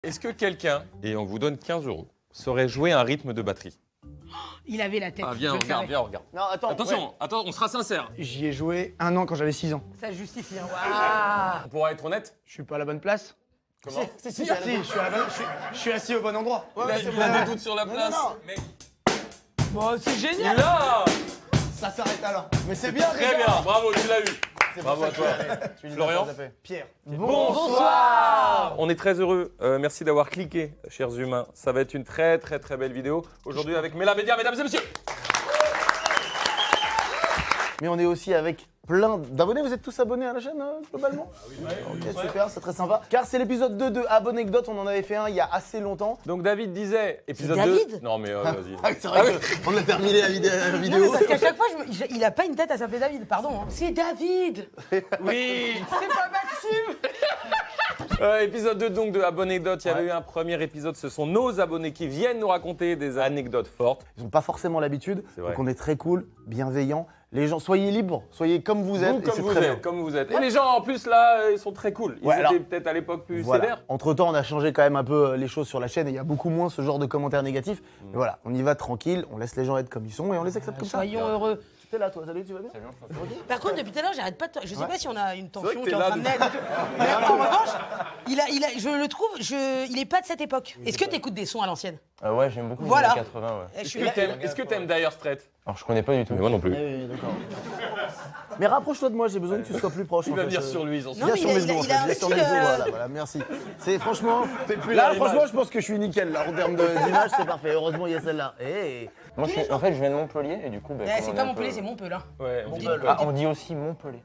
Est-ce que quelqu'un, et on vous donne 15 €, saurait jouer un rythme de batterie? Il avait la tête. Ah, viens, regarde. Non, attends. Attention, ouais. attends, on sera sincère. J'y ai joué 1 an quand j'avais 6 ans. Ça justifie. Hein. Waouh. On pourra être honnête. Je suis pas à la bonne place. Comment? Si, je suis à la bonne, je suis assis au bon endroit. Il a des doutes sur la place. non. Mais Bon, c'est génial. là, Ça s'arrête alors. Mais c'est bien, très bien, bravo, tu l'as eu. C'est Bravo pour ça à toi. que tu l'as Florian. tapé. Pierre. Bonsoir. On est très heureux. Merci d'avoir cliqué, chers humains. Ça va être une très belle vidéo. Aujourd'hui avec Mela Média, mesdames et messieurs. Mais on est aussi avec plein d'abonnés. Vous êtes tous abonnés à la chaîne globalement? Ok, super, c'est très sympa. Car c'est l'épisode 2 de Abonnecdote. On en avait fait un il y a assez longtemps. Donc David disait, épisode C'est 2. David Non mais vas-y. Ah, c'est vrai qu'on a terminé la Non, vidéo. mais parce qu'à chaque fois, il a pas une tête à s'appeler David, pardon. Hein. C'est David. Oui. C'est pas Maxime. Épisode 2 donc de Abonnecdote. Il y avait eu un premier épisode. Ce sont nos abonnés qui viennent nous raconter des anecdotes fortes. Ils n'ont pas forcément l'habitude. C'est vrai. Donc on est très cool, bienveillants. Les gens, soyez libres, soyez comme vous êtes. Comme vous êtes. Et les gens en plus là, ils sont très cool. Ils Ouais, étaient alors, peut-être à l'époque plus Voilà. sévères. Entre temps, on a changé quand même un peu les choses sur la chaîne et il y a beaucoup moins ce genre de commentaires négatifs. Mais voilà, on y va tranquille, on laisse les gens être comme ils sont et on les accepte comme ça. Soyons heureux. Tu es là, toi, salut, tu vas bien? Par contre, depuis tout à l'heure, j'arrête pas de. Je sais pas si on a une tension vrai que qui est t'es en là train de naître. Mais en revanche, je le trouve, il est pas de cette époque. Est-ce que t'écoutes des sons à l'ancienne? Ouais, j'aime beaucoup Voilà. les années 80, ouais. Est-ce que t'aimes Dire Straits? Alors, je connais pas du tout. Mais moi non plus. Oui, d'accord. Mais rapproche-toi de moi, j'ai besoin que tu sois plus proche. Il en va fait. venir sur lui, ils en sont. Non, Viens mais sur il a- mes genoux, en il fait. a un Viens sur style, mes genoux, voilà, merci. C'est franchement, plus là, à franchement, l'image. je pense que je suis nickel, là, en termes d'image, c'est parfait. Heureusement, il y a celle-là. Hey. Moi, en fait, je viens de Montpellier et du coup, ben, Eh, comme c'est on pas est un Montpellier, peu- c'est Montpellier. Hein. Ouais, on dit. Ah, on dit aussi Montpellier.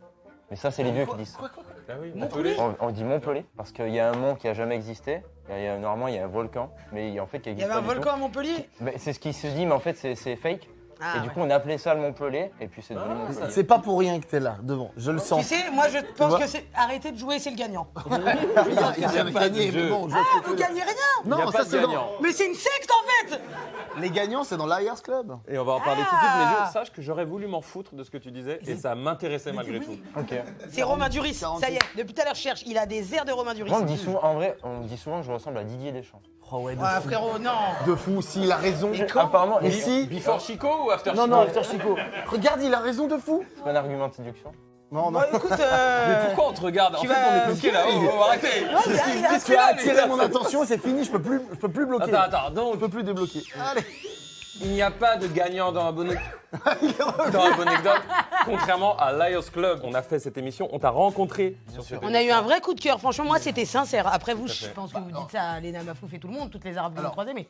Mais ça, c'est les vieux qui disent ça. Ah oui, Montpellier. On dit Montpellier parce qu'il y a un mont qui a jamais existé. Normalement, il y a un volcan, mais en fait, qui Il y existe avait un pas du volcan tout. à Montpellier. Mais c'est ce qui se dit, mais en fait, c'est fake. Ah, Et du ouais. coup, on a appelé ça le Montpellier, et puis c'est devenu Montpellier. C'est pas pour rien que t'es là, devant. Je le Tu sens. sais, moi je pense vois que c'est arrêter de jouer, c'est le gagnant. Il y a pas de gagné, jeu. mais bon, je vois Ah, ce que tu vous veux dire. gagnez rien. Il y a Non, pas ça de c'est gagnant. Mais c'est une secte en fait. Les gagnants, c'est dans l'Ayers Club. Et on va en parler tout de suite, mais Ah. je sache que j'aurais voulu m'en foutre de ce que tu disais et ça m'intéressait malgré tout. Ok. C'est Romain Duris. 46. Ça y est, depuis tout à l'heure je cherche. Il a des airs de Romain Duris. Moi, on me dit souvent, en vrai, on me dit souvent que je ressemble à Didier Deschamps. Oh ouais, de Ah fou. frérot, non. De fou, s'il a raison. Apparemment, Mais si. Before Chico ou After Non, Chico? non, After Chico. Regarde, il a raison de fou. c'est pas un argument de séduction. Non, non. Bon, écoute, Mais pourquoi on te regarde? En tu fait, vas- on est bloqué là. Oh, arrêtez! Tu as attiré mon attention, c'est fini, je peux plus bloquer. Attends, Je donc peux plus débloquer. Allez. il n'y a pas de gagnant dans Abonnecdote. Dans Abonnecdote, contrairement à Liars Club. On a fait cette émission, on t'a rencontré sur cette on a eu un vrai coup de cœur. Franchement, moi c'était sincère. Après vous, je pense que vous dites ça à Léna Mafouf et tout le monde, toutes les Arabes que vous croisez, mais.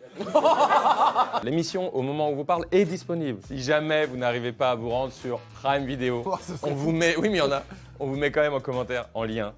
L'émission, au moment où on vous parle, est disponible. Si jamais vous n'arrivez pas à vous rendre sur Prime Video, Oh, ce serait on vous met, oui mais il y en a, on vous met quand même en commentaire, en lien.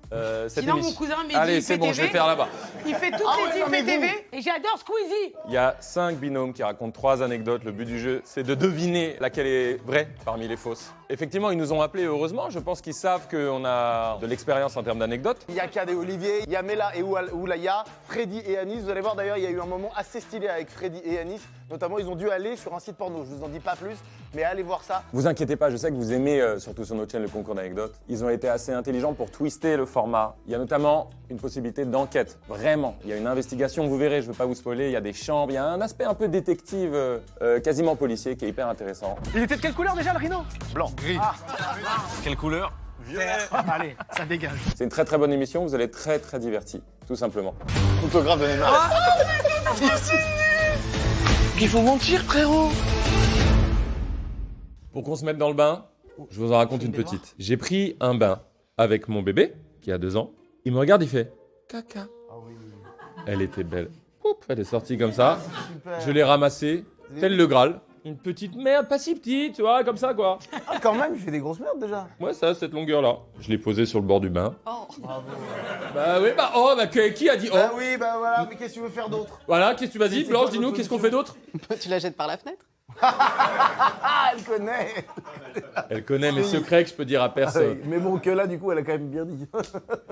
Cette Sinon, mon émission. cousin Mehdi, Allez, il c'est fait bon, TV. je vais faire là-bas. Il fait toutes Ah ouais, les non, mais IPTV et j'adore Squeezie. Il y a 5 binômes qui racontent 3 anecdotes. Le but du jeu, c'est de deviner laquelle est vraie parmi les fausses. Effectivement, ils nous ont appelés, heureusement. Je pense qu'ils savent qu'on a de l'expérience en termes d'anecdotes. Il y a Kad et Olivier, il y a Mela et Oulaya, Freddy et Anis. Vous allez voir d'ailleurs, il y a eu un moment assez stylé avec Freddy et Anis. Notamment, ils ont dû aller sur un site porno. Je vous en dis pas plus, mais allez voir ça. Vous inquiétez pas, je sais que vous aimez, surtout sur notre chaîne, le concours d'anecdotes. Ils ont été assez intelligents pour twister le format. Il y a notamment une possibilité d'enquête. Vraiment, il y a une investigation, vous verrez, je ne vais pas vous spoiler. Il y a des chambres, il y a un aspect un peu détective, quasiment policier, qui est hyper intéressant. Il était de quelle couleur déjà le rhino? Blanc. Gris. Quelle couleur? Allez, ça dégage. C'est une très bonne émission, vous allez être très divertis, tout simplement. Photographe de Neymar. Il faut mentir, frérot. Pour qu'on se mette dans le bain, je vous en raconte une petite. J'ai pris un bain avec mon bébé, qui a 2 ans. Il me regarde, il fait caca. Elle était belle. Poup, elle est sortie comme ça. Super. Je l'ai ramassée, tel le Graal. Une petite merde, pas si petite, tu vois, comme ça quoi. Ah, quand même, il fait des grosses merdes déjà. Ouais, ça, cette longueur-là. Je l'ai posée sur le bord du bain. Bah oui, qui a dit oh? Bah oui, bah voilà, mais qu'est-ce que tu veux faire d'autre? Voilà, qu'est-ce que tu vas dire, c'est Blanche, quoi dis-nous, notre qu'est-ce qu'on fait d'autre? Tu la jettes par la fenêtre? Ah, elle connaît. Elle connaît mes secrets que je peux dire à Ah oui, personne. mais bon, que là, du coup, elle a quand même bien dit.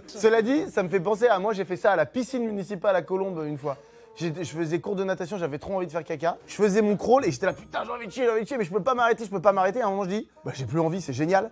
Cela dit, ça me fait penser à moi, j'ai fait ça à la piscine municipale à Colombes une fois. Je faisais cours de natation, j'avais trop envie de faire caca. Je faisais mon crawl et j'étais là, putain, j'ai envie de chier, mais je peux pas m'arrêter. À un moment, je dis, bah, j'ai plus envie, c'est génial.